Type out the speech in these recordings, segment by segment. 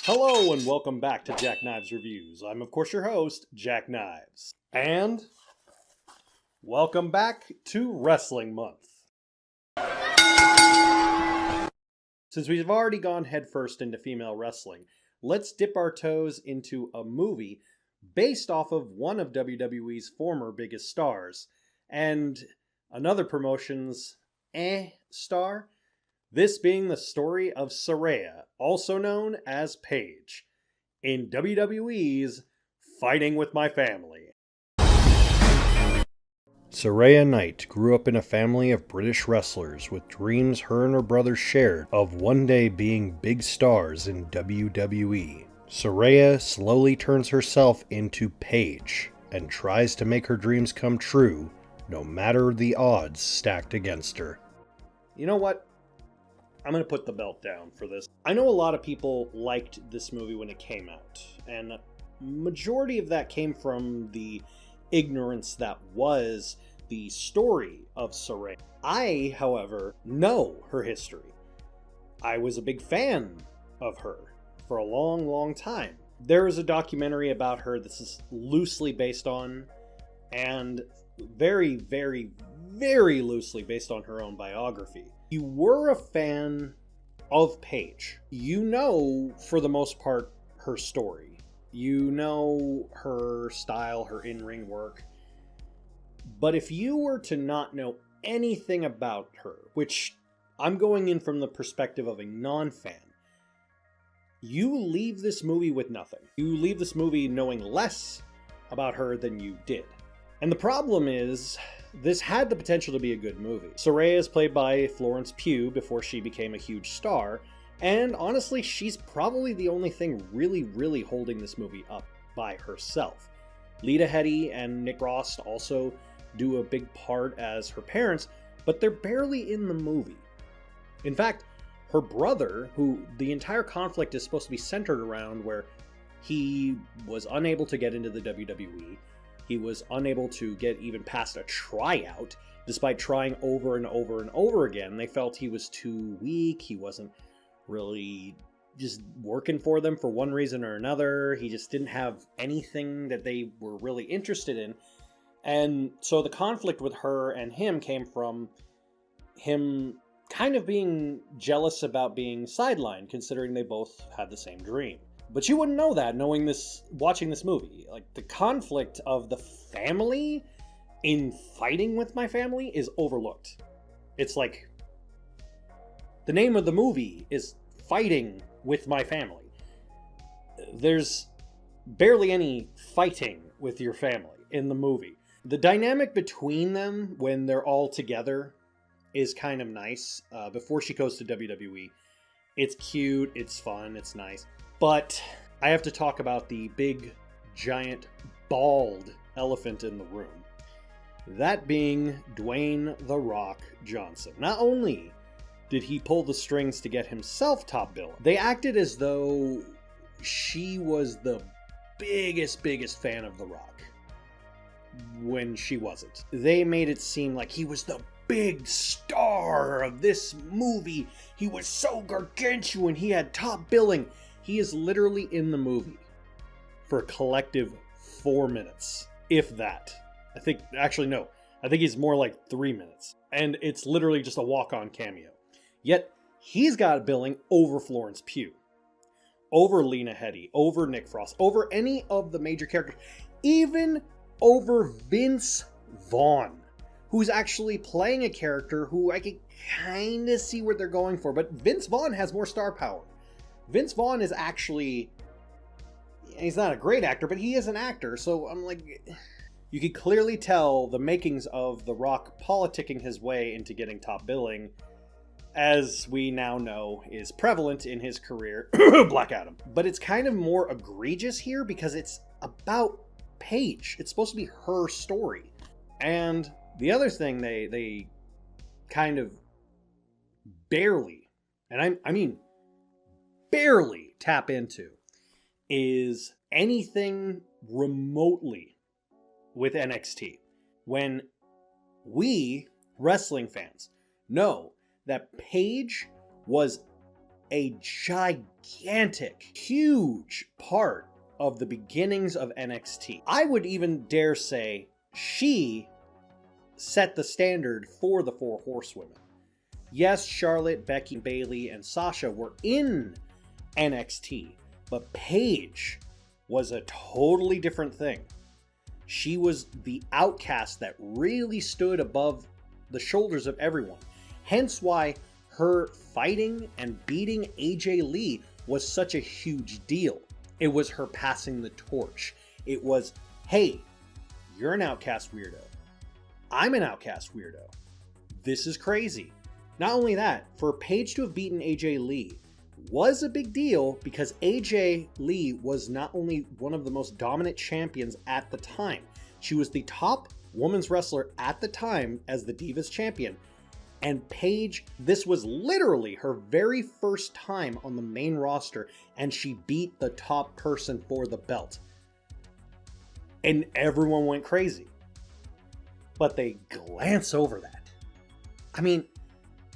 Hello and welcome back to Jack Knives Reviews. I'm of course your host, Jack Knives. And welcome back to Wrestling Month. Since we've already gone headfirst into female wrestling, let's dip our toes into a movie based off of one of WWE's former biggest stars, and another promotion's star. This being the story of Saraya, also known as Paige, in WWE's Fighting with My Family. Saraya Knight grew up in a family of British wrestlers with dreams her and her brother shared of one day being big stars in WWE. Saraya slowly turns herself into Paige and tries to make her dreams come true, no matter the odds stacked against her. You know what? I'm going to put the belt down for this. I know a lot of people liked this movie when it came out, and majority of that came from the ignorance that was the story of Saraya. I, however, know her history. I was a big fan of her for a long, long time. There is a documentary about her this is loosely based on, and very, very, very loosely based on her own biography. You were a fan of Paige. You know, for the most part, her story. You know her style, her in-ring work. But if you were to not know anything about her, which I'm going in from the perspective of a non-fan, you leave this movie with nothing. You leave this movie knowing less about her than you did. And the problem is, this had the potential to be a good movie. Saraya is played by Florence Pugh before she became a huge star, and honestly, she's probably the only thing really holding this movie up by herself. Lita Headey and Nick Frost also do a big part as her parents, but they're barely in the movie. In fact, her brother, who the entire conflict is supposed to be centered around, where he was unable to get into the WWE, he was unable to get even past a tryout, despite trying over and over and over again. They felt he was too weak, he wasn't really just working for them for one reason or another, he just didn't have anything that they were really interested in. And so the conflict with her and him came from him kind of being jealous about being sidelined, considering they both had the same dream. But you wouldn't know that watching this movie. Like, the conflict of the family in Fighting with My Family is overlooked. It's like, the name of the movie is Fighting with My Family. There's barely any fighting with your family in the movie. The dynamic between them when they're all together is kind of nice. Before she goes to WWE, it's cute, it's fun, it's nice. But I have to talk about the big, giant, bald elephant in the room. That being Dwayne "The Rock" Johnson. Not only did he pull the strings to get himself top billing, they acted as though she was the biggest fan of The Rock when she wasn't. They made it seem like he was the big star of this movie. He was so gargantuan, he had top billing. He is literally in the movie for a collective 4 minutes, if that. I think he's more like 3 minutes. And it's literally just a walk-on cameo. Yet, he's got billing over Florence Pugh, over Lena Headey, over Nick Frost, over any of the major characters, even over Vince Vaughn, who's actually playing a character who I can kind of see what they're going for, but Vince Vaughn has more star power. Vince Vaughn is actually, he's not a great actor, but he is an actor, so I'm like, you could clearly tell the makings of The Rock politicking his way into getting top billing, as we now know is prevalent in his career, Black Adam. But it's kind of more egregious here because it's about Paige. It's supposed to be her story. And the other thing they kind of barely, and I mean barely tap into, is anything remotely with NXT. When we, wrestling fans, know that Paige was a gigantic, huge part of the beginnings of NXT. I would even dare say she set the standard for the Four Horsewomen. Yes, Charlotte, Becky, Bayley, and Sasha were in NXT, but Paige was a totally different thing. She was the outcast that really stood above the shoulders of everyone. Hence why her fighting and beating AJ Lee was such a huge deal. It was her passing the torch. It was, hey, you're an outcast weirdo. I'm an outcast weirdo. This is crazy. Not only that, for Paige to have beaten AJ Lee was a big deal because AJ Lee was not only one of the most dominant champions at the time, she was the top women's wrestler at the time as the Divas champion. And Paige, this was literally her very first time on the main roster, and she beat the top person for the belt. And everyone went crazy. But they glance over that. I mean,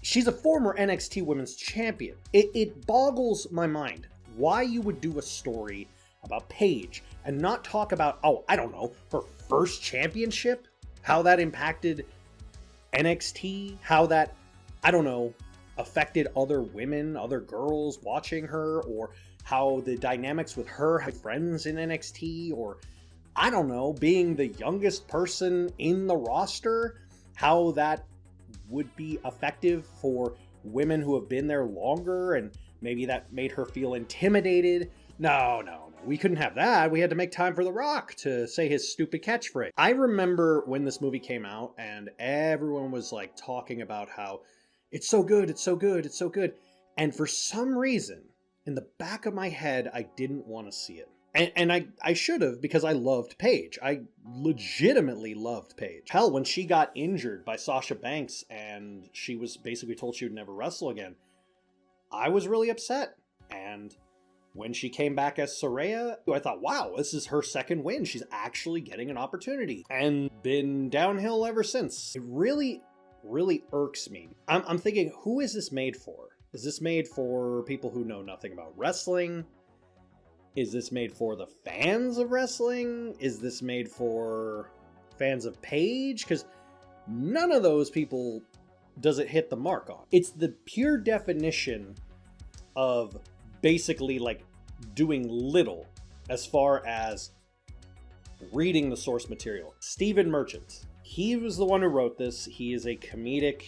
she's a former NXT Women's Champion. It boggles my mind why you would do a story about Paige and not talk about, oh, I don't know, her first championship? How that impacted NXT? How that, I don't know, affected other women, other girls watching her? Or how the dynamics with her friends in NXT? Or, I don't know, being the youngest person in the roster? How that would be effective for women who have been there longer, and maybe that made her feel intimidated. No, we couldn't have that. We had to make time for The Rock to say his stupid catchphrase. I remember when this movie came out and everyone was like talking about how it's so good, it's so good, it's so good. And for some reason, in the back of my head, I didn't want to see it. And I should have, because I loved Paige. I legitimately loved Paige. Hell, when she got injured by Sasha Banks and she was basically told she would never wrestle again, I was really upset. And when she came back as Saraya, I thought, wow, this is her second win. She's actually getting an opportunity. And been downhill ever since. It really, really irks me. I'm thinking, who is this made for? Is this made for people who know nothing about wrestling? Is this made for the fans of wrestling? Is this made for fans of Paige? Because none of those people does it hit the mark on. It's the pure definition of basically like doing little as far as reading the source material. Stephen Merchant, he was the one who wrote this. He is a comedic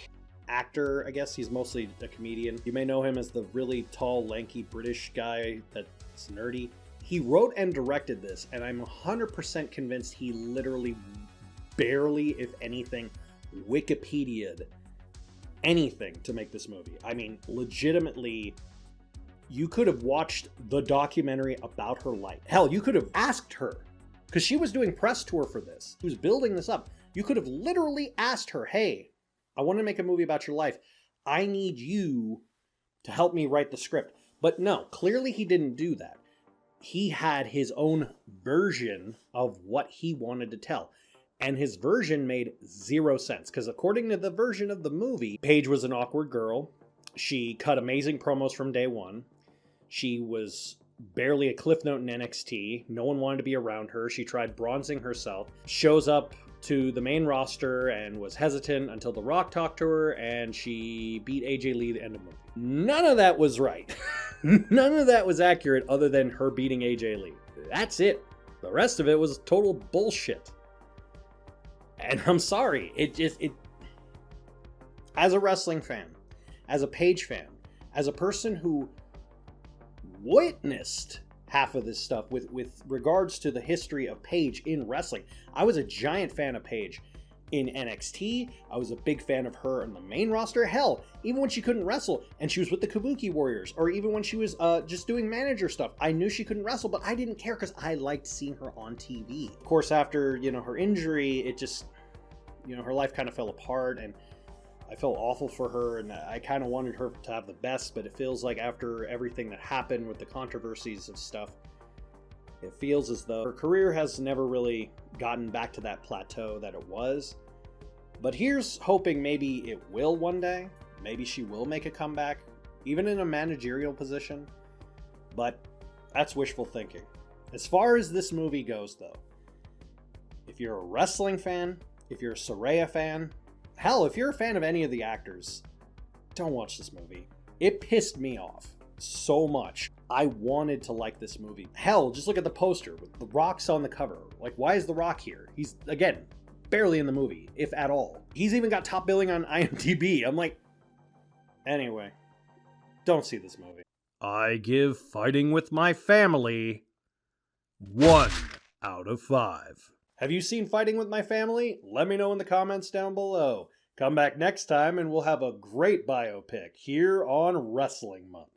actor, I guess. He's mostly a comedian. You may know him as the really tall, lanky British guy that's nerdy. He wrote and directed this, and I'm 100% convinced he literally barely, if anything, Wikipedia'd anything to make this movie. I mean, legitimately, you could have watched the documentary about her life. Hell, you could have asked her, because she was doing press tour for this. She was building this up. You could have literally asked her, hey, I want to make a movie about your life. I need you to help me write the script. But no, clearly he didn't do that. He had his own version of what he wanted to tell. And his version made zero sense. Because according to the version of the movie, Paige was an awkward girl. She cut amazing promos from day one. She was barely a cliff note in NXT. No one wanted to be around her. She tried bronzing herself. Shows up to the main roster and was hesitant until The Rock talked to her, and she beat AJ Lee at the end of the movie. None of that was right. None of that was accurate other than her beating AJ Lee. That's it. The rest of it was total bullshit. And I'm sorry. As a wrestling fan, as a Paige fan, as a person who witnessed half of this stuff with regards to the history of Paige in wrestling. I was a giant fan of Paige in NXT. I was a big fan of her on the main roster. Hell, even when she couldn't wrestle and she was with the Kabuki Warriors, or even when she was just doing manager stuff, I knew she couldn't wrestle, but I didn't care because I liked seeing her on TV. Of course, after, her injury, it just, her life kind of fell apart, and I felt awful for her, and I kind of wanted her to have the best, but it feels like after everything that happened with the controversies of stuff, it feels as though her career has never really gotten back to that plateau that it was. But here's hoping maybe it will one day. Maybe she will make a comeback. even in a managerial position, but that's wishful thinking. As far as this movie goes, though, if you're a wrestling fan, if you're a Saraya fan, hell, if you're a fan of any of the actors, don't watch this movie. It pissed me off so much. I wanted to like this movie. Hell, just look at the poster with The Rock's on the cover. Like, why is The Rock here? He's, again, barely in the movie, if at all. He's even got top billing on IMDb. I'm like, anyway, don't see this movie. I give Fighting with My Family 1 out of 5. Have you seen Fighting with My Family? Let me know in the comments down below. Come back next time and we'll have a great biopic here on Wrestling Month.